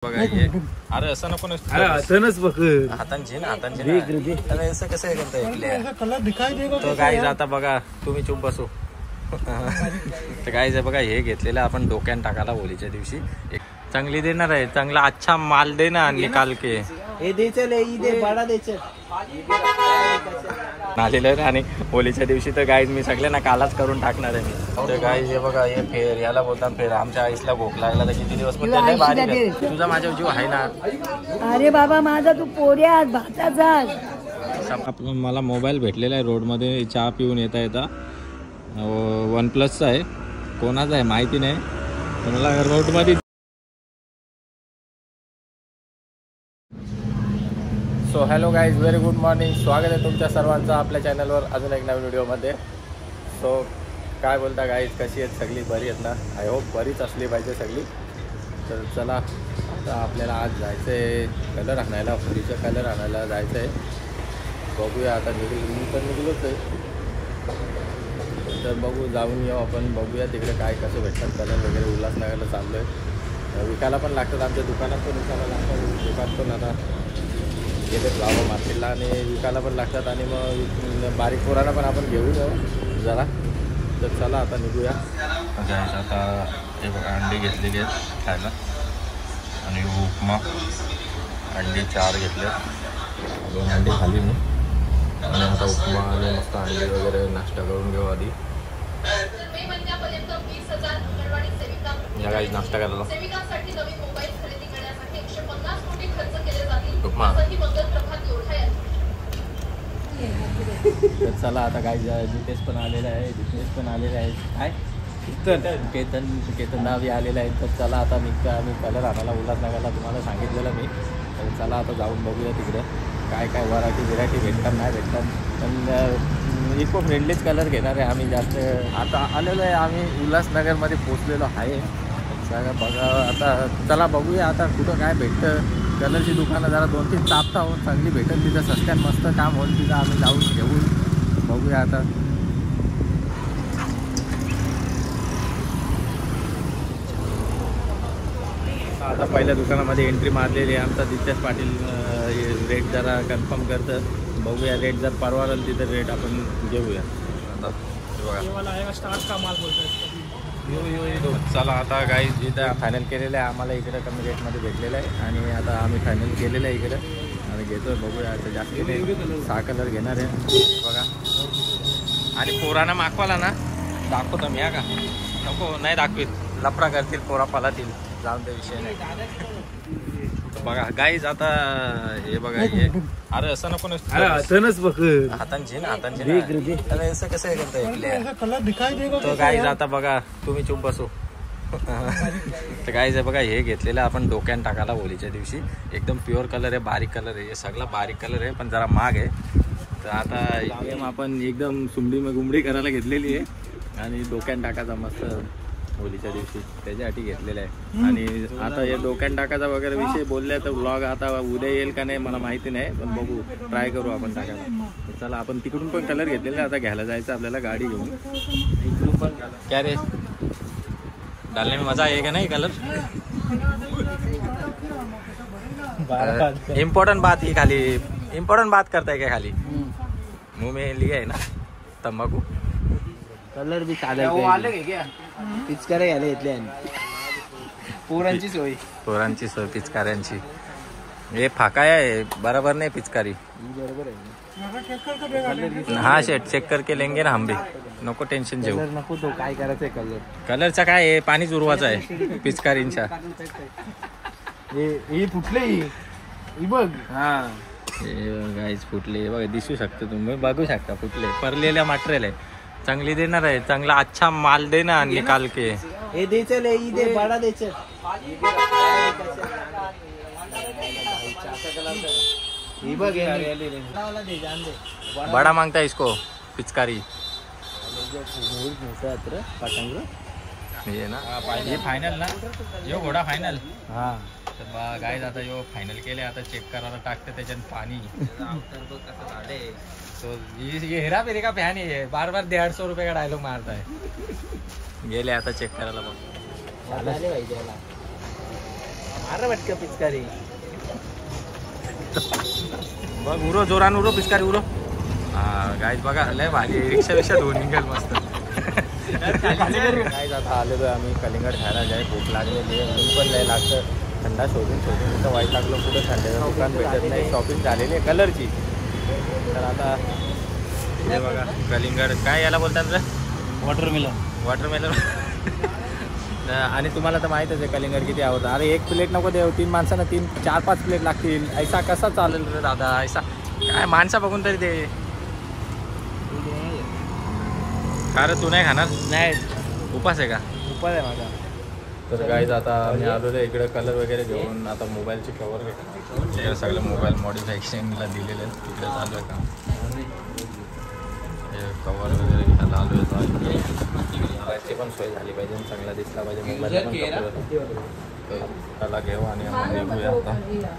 बघा ये अरे असं नको हातानच बघ हातांची ना हातांची अरे असं कसं करता कलर दिखाई देगा तो गाईज आता बघा तुम्ही चुप बसू तर गाईज बघा हे घेतलेलं आपण डोक्यान टाकायला होलीच्या दिवशी एक चांगली देणार आहे चांगला अच्छा माल दे ना निकाल के हे दे बडा द्यायचं आलेलं आहे आणि होलीच्या दिवशी तर गाईज मी सगळ्यांना कालाच करून टाकणार आहे मी तर गाईज हे बघा हे फेर याला बोलतात फेर आमच्या आईसला भूक लागला तर किती दिवस पण त्याला बारीक आहे. तुझा माझ्या जीव आहे ना अरे बाबा माझा तू पोऱ्या भाताचा मला मोबाईल भेटलेला आहे रोडमध्ये चहा पिऊन येता OnePlusचा आहे कोणाचा आहे माहिती नाही तर मला रोडमध्ये so hello guys very good morning स्वागत आहे तुमच्या सर्वांचं आपल्या चॅनलवर अजून एक नवीन व्हिडिओमध्ये. सो काय बोलता गाईज कशी आहेत सगळी बरी आहेत ना आय होप बरीच असली पाहिजे सगळी. तर चला आता आपल्याला आज जायचं आहे कलर आणायला होलीचं कलर आणायला जायचं आहे. बघूया आता मी तर निघलोच आहे तर बघू जाऊन येऊ आपण बघूया तिकडे काय कसं भेटतात कलर वगैरे उल्हासनगरला चाललो आहे. विकायला पण लागतात आमच्या दुकानात पण विकायला लागतात दुकान पण आता गेले जावं मार्केटला आणि विकायला पण लागतात आणि मग बारीक पोरांना पण आपण घेऊ जरा. तर चला आता निघूया. आता हे बघा अंडी घेतलेली आहेत खायला आणि उपमा अंडी 4 घेतले 2 अंडी खाली मी आणि आता उपमा आणि मस्त अंडी वगैरे नाश्ता करून घेऊ आधी. या काही नाश्ता करायला उपमा तर चला आता काय जितेश पण आलेला आहे काय केतन नाव आलेलं आहे. तर चला आता आम्ही कलर आणायला उल्हासनगरला तुम्हाला सांगितलेलं मी. तर चला आता जाऊन बघूया तिकडे काय काय व्हरायटी भेटतात नाही भेटतात पण इको फ्रेंडलीच कलर घेणार आहे आम्ही जास्त. आता आलेलो आहे आम्ही उल्हासनगरमध्ये पोचलेलो आहे सगळं बघा. आता चला बघूया आता कुठं काय भेटतं कलरची दुकानं जरा 2-3 तापता होऊन चांगली भेटेल तिथं सस्त्यात मस्त काम होईल तिथं आम्ही जाऊन घेऊन बघूया. आता पहिल्या दुकानामध्ये एंट्री मारलेली आहे आमचा दितेश पाटील रेट जरा कन्फर्म करतं बघूया रेट जर परवडेल तिथं रेट आपण घेऊया. आता बघा स्टार्ट का माल बोलतोय चला आता गाईज जिथं फायनल केलेलं आहे आम्हाला इकडे कमी रेटमध्ये भेटलेलं आहे आणि आता आम्ही फायनल केलेलं आहे इकडे आणि घेतो बघूया आता जास्त नाही 6 कलर घेणार आहे बघा. आणि पोरांना मागवाला ना दाखवतो मी का नको नाही दाखवीत लफडा करतील पोरा पालातील जाऊन त्या विषय नाही. बघा गाईज आता हे बघा हे अरे असं नको हातानच बघ हातांची ना हातांची अरे असं कसं करता कलर दिखाई देगा तो गाईज आता बघा तुम्ही चुप बसू तर गाईज बघा हे घेतलेलं आपण डोक्यान टाकायला होलीच्या दिवशी एकदम प्युअर कलर आहे बारीक कलर आहे हे सगळा बारीक कलर आहे पण जरा महाग आहे. तर आता आपण एकदम गुमडी करायला घेतलेली आहे आणि डोक्यान टाकायचा मस्त होलीच्या दिवशी त्याच्यासाठी घेतलेलं आहे. आणि आता हे डोक्यान टाकायचा वगैरे विषय बोलले तर व्लॉग आता उद्या येईल का नाही मला माहिती नाही पण बघू ट्राय करू आपण टाकायला. चला आपण तिकडून पण कलर घेतलेला आता घ्यायला जायचं आपल्याला गाडी घेऊन इकडून पण क्या रे डालने में मजा आएगा नहीं कलर. इम्पोर्टेंट बात ही खाली इम्पोर्टेंट बात करता है क्या खाली मुंह में लिया है ना तंबाकू कलर भी चालेल पिचकारे घ्यायला घेतले पोरांची सोय पिचकाऱ्यांची हे फाका आहे बराबर नाही पिचकारी बरोबर आहे. हा शेट चेक करके लेंगे ना हम भी नको टेन्शन घेऊ नको तो काय करायचंय कलरचा काय आहे पाणीच उरवायचं आहे पिचकारींच्या हे फुटले बघ हा गाईज फुटले बघा दिसू शकतो तुम्ही बघू शकता फुटले परलेल्या मटेरियल आहे चांगली देणार आहे चांगला अच्छा माल दे ना निकाल के हे दे बडा द्यायचं बड़ा मांगता है इसको पिचकारी ये ना ये फायनल ना यो घोडा फायनल हा. तर गाईज आता यो फायनल केले आता चेक करायला टाकते त्याच्यात पाणी कसं झाले. तो ये हेरा फेरी का फॅन आहे बार 150 रुपये का डायलॉग मारताय गेले आता चेक करायला बघ अरे वाटतं पिचकारी बघ उरो जोरान उरो पिचकारी उरो. हा गाईज बघा लय भारी रिक्षापेक्षा दोन निघेल मस्त. गाईज आता आलेलो आहे आम्ही कलिंगड खायला. जाय भूक लागलेली आहे, ऊन पण लय लागतं. थंडा शोधून इथं वाईट लागलो. कुठं थंड्याचं दुकान भेटत नाही. शॉपिंग झालेली आहे कलरची. तर आता हे बघा कलिंगड काय याला बोलतात रे? वॉटरमेलन. आणि तुम्हाला तर माहीतच आहे कलिंगड किती आवडतं. अरे एक प्लेट नको देऊ, 3 माणसांना 4-5 प्लेट लागतील. ऐसा कसा चालेल रे दादा? ऐसा काय माणसा बघून तरी दे. अरे तू नाही खाणार? नाही उपास आहे का? उपास आहे माझा. तर गाईज आता मी आलो आहे इकडे कलर वगैरे घेऊन. आता मोबाईलची कवर घेतो. सगळं मोबाईल मॉडिफिकेशनला दिलेलं आहे. तिकडे चालू आहे का कवर वगैरे घ्यायला आलो आहे. त्याची पण सोय झाली पाहिजे, चांगला दिसला पाहिजे मोबाईल पण. त्याला घेऊ आणि आपण निघूया आता.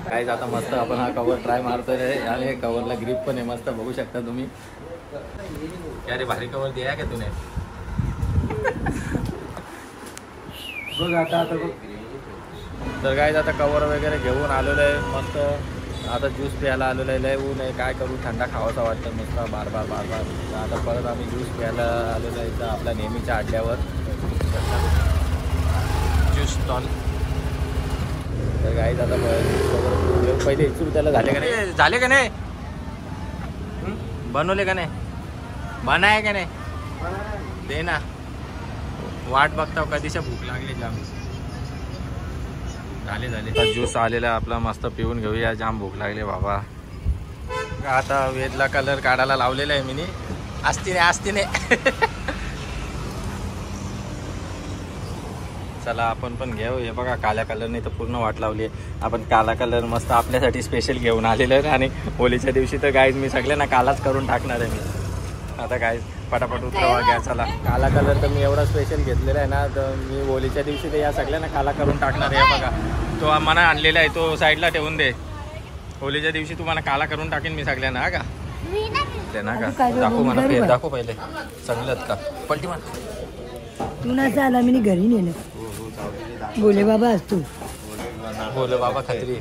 काहीच आता मस्त आपण हा कवर ट्राय मारतोय आणि हे कवरला ग्रिप पण आहे मस्त, बघू शकता तुम्ही. अरे भारी कवर दिया का तुने? बघ आता बघ. तर गाईज आता कवर वगैरे घेऊन आलेलो आहे मस्त. आता ज्यूस प्यायला आलेलो आहे. लय ऊन आहे, काय करू, थंडा खावासा वाटतं नुसता बार बार. आता परत आम्ही ज्यूस प्यायला आलेलो आहे इथं आपल्या नेहमीच्या अड्ड्यावर ज्यूस स्टॉल. तर गाईज आता पहिले इच्छुक त्याला झाले का नाही बनवले का नाही? बनाय का नाही? दे ना, वाट बघता कधीच्या भूक लागली जाम. झाले ज्यूस आलेला आपला मस्त पिऊन घेऊया. जाम भूक लागली बाबा. आता वेदला कलर काढायला लावलेला आहे मी. आस्तीने चला आपण पण घेऊ. हे बघा काळ्या कलरने तर पूर्ण वाट लावली आहे. आपण काला कलर मस्त आपल्यासाठी स्पेशल घेऊन आलेलं आहे. आणि होलीच्या दिवशी तर गाईज मी सगळ्यांना कालाच करून टाकणार आहे मी. आता गाईज पटापट उतरवा घ्या चला. काला कलर तर मी एवढा स्पेशल घेतलेला आहे ना, तर मी होलीच्या दिवशी तर या सगळ्यांना काला करून टाकणार आहे. बघा तो मना आणलेला आहे, तो साईडला ठेवून दे. होलीच्या दिवशी तुम्हाला काला करून टाकेन मी सगळ्यांना. हा का ते ना का दाखव मला फेर दाखव पहिले चांगलं का पलटी मान. तू ना चाला मी घरी नेलं. बोले बाबा असतो. बोले बाबा खत्री.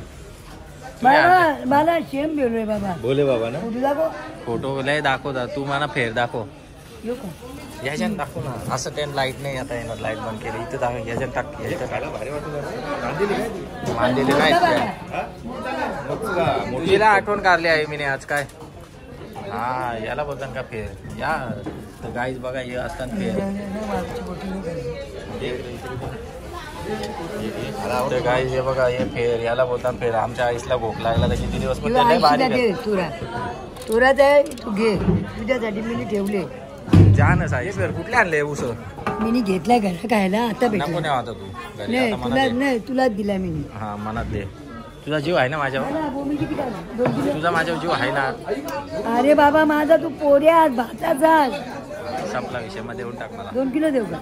मला शेम बोललोय बाबा. बोले बाबा ना. फोटो दाखव. फोटो लय दाखव. तू मला फेर दाखव. येऊ का? याच्यानं दाखव ना. असं टेन लाईट नाही आता येणार. लाईट बंद केली इथं दाखव. याच्यानं टाक. मांडलेली नाही मुलीला आठवण काढली आहे मी आज काय. हा याला बोलतात का फेर. या तर गाईज बघा हे असतात फेर. तर गाईज हे बघा हे फेर याला बोलतात फेर. आमच्या आईसला भूक लागला तर किती दिवस पण तुराच आहे तू घे. तुझ्यासाठी मी ठेवले. जानच आहे फेर. कुठले आणले ऊस? मी घेतलाय घरा खायला. आता नको नाही आता तू नाही तुलाच दिला मी. हा मनात दे. तुझा जीव आहे ना माझ्यावर. तुझा माझ्यावर जीव आहे ना. अरे बाबा माझा तू पोऱ्या भाताचा संपला विषय मध्ये देऊन टाक मला. 2 किलो देऊ का?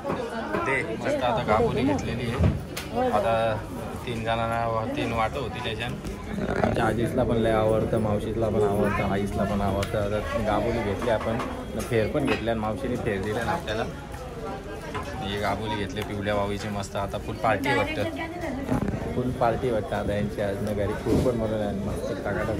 दे मस्त. आता गाबोली घेतलेली आहे. आता 3 जणांना 3 वाटं होती त्याच्यात. आमच्या आजीसला पण लय आवडतं, मावशीला पण आवडतं, आईसला पण आवडतं. आता गाबोली घेतली आपण. फेर पण घेतल्या आणि मावशीने फेर दिल्या ना आपल्याला. ही गाबोली घेतली पिवल्या वावीची मस्त. आता फुल पार्टी वाटतं. फुल पार्टी वाटतं आता यांची. आज ना घरी फूड पण बनवलं आहे मस्त टाकाटाक.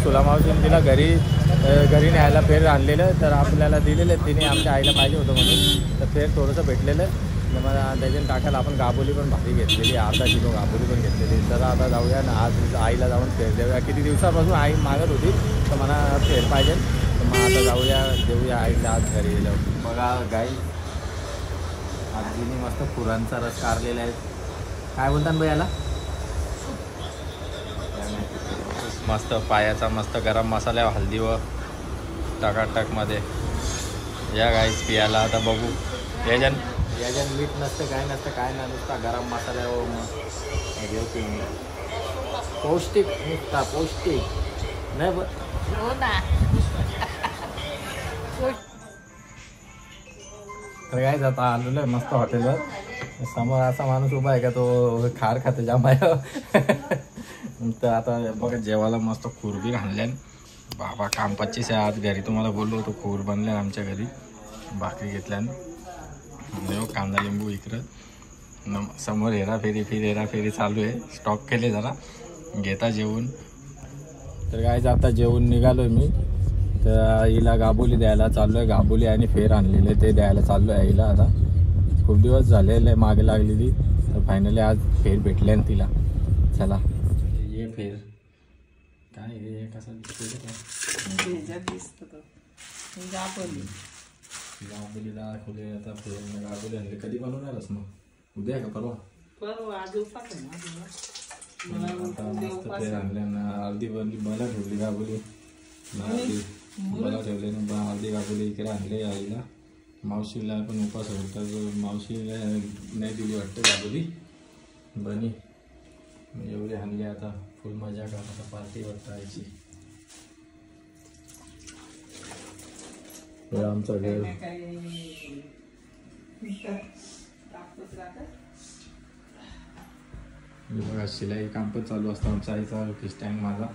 सुला मावशीने तिला घरी न्यायला फेर आणलेलं. तर आपल्याला दिलेलं तिने आमच्या आईला पाहिजे होतं म्हणून. तर फेर थोडंसं भेटलेलं. तर मला त्याच्याने टाकायला आपण गाबोली पण भारी घेतलेली. अर्धा किलो गाबोली पण घेतलेली. तर आता जाऊया ना आज आईला जाऊन फेर देऊया. किती दिवसापासून आई मागत होती तर मला फेर पाहिजे. तर मग आता जाऊया देऊया आईला आज घरी गेलं. बघा गाई आजीने मस्त फुलांचा रस काढलेला आहे. काय बोलतात बाई याला? मस्त पायाचा मस्त गरम मसाला हल्दी व टकाटकमध्ये. या गाईस पियाला आता बघू. याच्यान मीठ नसतं काय नसतं काय ना, नुसता गरम मसाला घेऊ की मी. पौष्टिक नुसता पौष्टिक नाही ब. तर काय आता आलेलो आहे मस्त हॉटेलवर. समोर असा माणूस उभा आहे का तो खार खाते जाम आहे. तर आता बघा जेवायला मस्त खूर बी घालल्यान. बाबा काम 25 आहे आज घरी. तुम्हाला बोललो होतो खूर बनल्यान आमच्या घरी. भाकरी घेतल्यान. कांदा लिंबू इकडं समोर हेराफेरी चालू आहे. स्टॉक केले जरा घेता जेवून. तर काय आता जेवून निघालोय मी. तर हिला गाबोली द्यायला चाललो आहे. गाबोली आणि फेर आणलेले ते द्यायला चाललो आहे हिला. आता खूप दिवस झालेले मागे लागलेली, तर फायनली आज फेर भेटले ना तिला. चला ये फेर काय हे कसं गाबोलीला दाखवले. आता फेर गाबोली आणले. कधी बनवणारच मग? उद्या का परवा? आता मस्त फेर आणले ना. अर्धी मला ठेवली गाबोली, मला ठेवले ना. अर्धी गाबोली इकडे आणले आईला. मावशीला पण उपास होता, मावशीला नाही दिली वाटतं गाबोली बनी. एवढे आणले. आता फुल मजा का आता पार्टी वाटतं आईची. आमचं घर बघा. शिलाई काम पण चालू असतं आमच्या आईचा. फिश टँक माझा,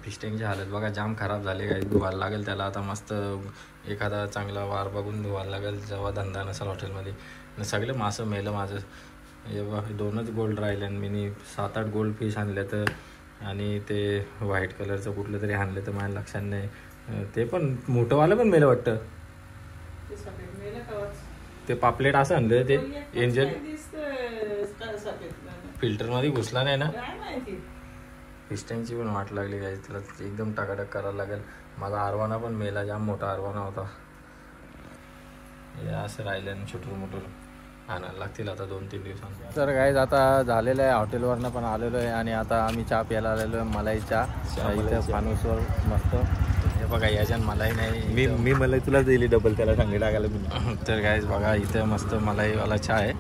फिश टँकची हालत बघा जाम खराब झाली. काही धुवायला लागेल त्याला आता. मस्त एखादा चांगला वार बघून धुवायला लागेल जेव्हा धंदा नसेल हॉटेलमध्ये. सगळे मासं मेलं माझं. हे बघा 2च गोल्ड राहिले आणि मी 7-8 गोल्ड फिश आणले. तर आणि ते व्हाईट कलरचं कुठलं तरी आणलं तर माझ्या लक्षात नाही. ते पण मोठंवालं पण मेलं वाटतं. ते पापलेट असं आणलं ते एंजल फिल्टरमध्ये घुसला नाही ना. फिश टँकची पण वाट लागली काय. तिला एकदम टाकाटक करायला लागेल. माझा आरवाना पण मेला, जाम मोठा आरवाना होता. हे असं राहिलं ना छोटं मोठं आणायला लागतील आता 2-3 दिवसांनी. तर काय आता झालेलं आहे. हॉटेलवरनं पण आलेलो आहे आणि आता आम्ही चहा प्यायला आलेलो आहे. मलाई चहा इथं फानूसवर मस्त. हे बघा याच्यात मलाई नाही. मी मलाई तुला दिली डबल, त्याला सांगली टाकायला मी. तर गाईज बघा इथं मस्त मलाईवाला चहा आहे.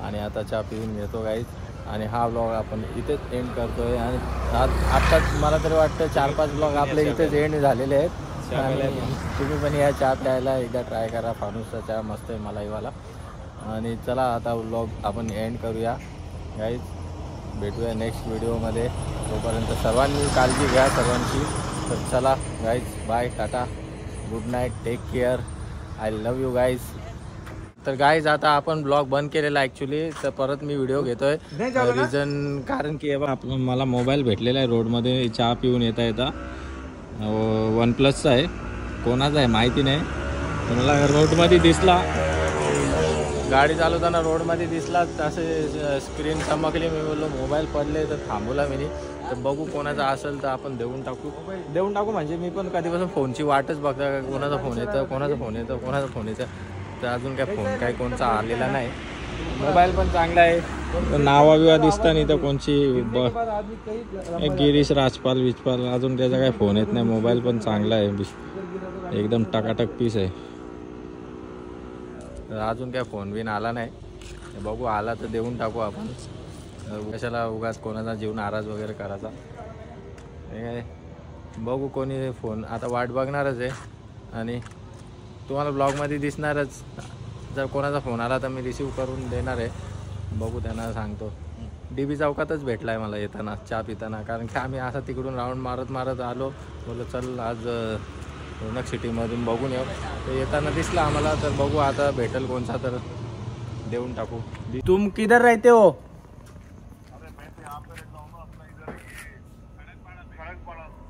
आणि आता चहा पिऊन घेतो गाईज. आणि हा ब्लॉग आपण इथेच एंड करतोय. आणि आत्ताच मला तरी वाटतं 4-5 ब्लॉग आपले इथेच एंड झालेले आहेत. तुम्ही पण या चहा प्यायला एकदा ट्राय करा. फानूसचा चहा मस्त आहे मलाईवाला. आणि चला आता ब्लॉग आपण एंड करूया गाईज. भेटूया नेक्स्ट व्हिडिओमध्ये. तोपर्यंत सर्वांनी काळजी घ्या सर्वांची. तर चला guys, bye, tata, good night, take care, I love you guys. तर गाईज आता आपण ब्लॉग बंद केलेला ॲक्च्युली. तर परत मी व्हिडिओ घेतोय. रिझन कारण की मला मोबाईल भेटलेला आहे रोडमध्ये चहा पिऊन येता OnePlusचा आहे. कोणाचा आहे माहिती नाही. मला रोडमध्ये दिसला, गाडी चालवताना रोडमध्ये दिसला, असे स्क्रीन चमकली. मी बोललो मोबाईल पडले तर थांबवला मी. तर बघू कोणाचा असेल तर आपण देऊन टाकू म्हणजे मी पण कधीपासून फोनची वाटच बघता. कोणाचा फोन येतं. तर अजून काय फोन काय कोणचा आलेला नाही. मोबाईल पण चांगला आहे. नावा बिवा दिसतं नाही तर कोणची गिरीश राजपाल अजून त्याचा काय फोन येत नाही. मोबाईल पण चांगला आहे, एकदम टकाटक पीस आहे. अजून काय फोन बिन आला नाही. बघू आला तर देऊन टाकू आपण. कशाला उगाच कोणाचा जीव नाराज वगैरे करायचा. हे बघू कोणी फोन आता वाट बघणारच आहे. आणि तुम्हाला ब्लॉगमध्ये दिसणारच. जर कोणाचा फोन आला तर मी रिसीव करून देणार आहे. बघू त्यांना सांगतो. DB चौकातच भेटला आहे मला येताना चहा पिताना. कारण की आम्ही असा तिकडून राऊंड मारत आलो. बोललो चल आज रोनक सिटीमधून बघून येऊ. तर येताना दिसला आम्हाला. तर बघू आता भेटेल कोणचा तर देऊन टाकू. तुम किधर रहते हो?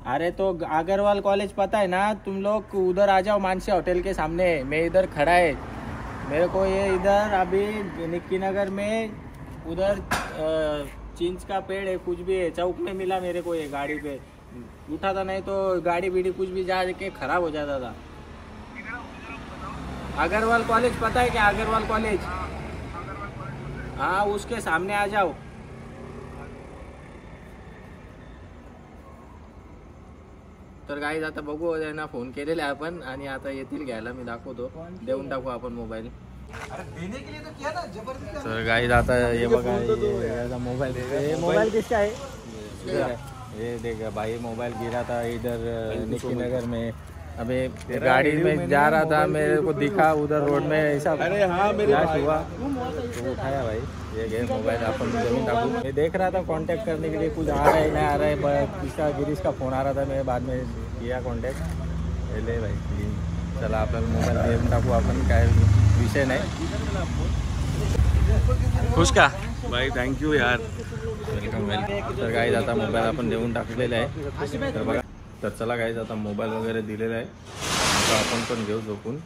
अरे तो अग्रवाल कॉलेज पता है ना, तुम लोग उधर आ जाओ. मानसी होटल के सामने मैं इधर खड़ा है. मेरे को ये इधर अभी निक्की नगर में उधर चिंच का पेड़ है कुछ भी है चौक में मिला मेरे को. ये गाड़ी पे उठा था, नहीं तो गाड़ी बीड़ी कुछ भी जा के खराब हो जाता था. अग्रवाल कॉलेज पता है क्या? अग्रवाल कॉलेज, हाँ उसके सामने आ जाओ. तर गाईज आता बघू त्यांना फोन केलेला आहे आपण. आणि आता येतील घ्यायला. मी दाखवतो. देऊन टाकू आपण मोबाईल. तर गाईज आता ये बघा मोबाईल किसका है? ये देख भाई मोबाइल गिरा था इधर निक्की नगर में. अभी गाड़ी में जा रहा था, मेरे को दिखा उधर रोड में ऐसा. अरे हाँ फ्लैश हुआ तो उठाया भाई. ये गए मोबाइल अपन जमीन टाकू. मैं देख रहा था कांटेक्ट करने के लिए, कुछ आ रहा है नहीं आ रहा है. किसका गिरीश का फोन आ रहा था, मैं बाद में किया कांटेक्ट. ले भाई चला आपल्याला मोबाईल देऊन टाकू आपण. काय विषय नाही. खुश का? भाई थँक्यू यार. Welcome welcome. तर गाईज आता मोबाईल आपण देऊन टाकलेला आहे. तर बघा, तर चला गाईज आता मोबाईल वगैरे दिलेला आहे. आता आपण पण घेऊ झोपून.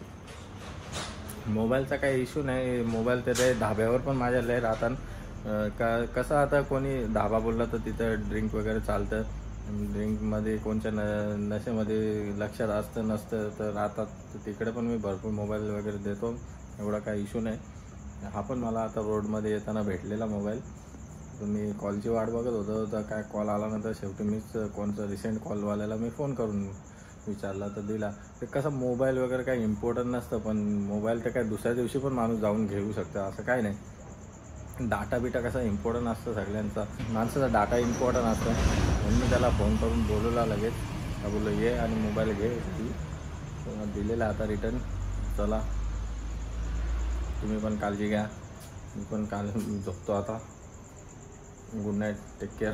मोबाईलचा काही इश्यू नाही. मोबाईल तर धाब्यावर पण माझ्या लय राहतात. कसं आता कोणी धाबा बोलला तर तिथं ड्रिंक वगैरे चालतं. ड्रिंकमध्ये कोणत्या नशेमध्ये लक्षात असतं नसतं तर राहतात. तर तिकडे पण मी भरपूर मोबाईल वगैरे देतो. एवढा काही इश्यू नाही. हा पण मला आता रोडमध्ये येताना भेटलेला मोबाईल. तर मी कॉलची वाट बघत होतो. तर काय कॉल आल्यानंतर शेवटी मीच कोणतं रिसेंट कॉलवाल्याला मी फोन करून विचारला तर दिला. ते कसं मोबाईल वगैरे काही इम्पॉर्टंट नसतं, पण मोबाईल तर काय दुसऱ्या दिवशी पण माणूस जाऊन घेऊ शकतं असं काय नाही. डाटा बिटा कसा इम्पॉर्टंट असतं सगळ्यांचा. माणसाचा डाटा इम्पॉर्टंट असतं म्हणून मी त्याला फोन करून बोलवला लगेच. का बोललो ये आणि मोबाईल घे. दिलेला आता रिटर्न. चला तुम्ही पण काळजी घ्या. मी पण काल झोपतो आता. Good night. Take care.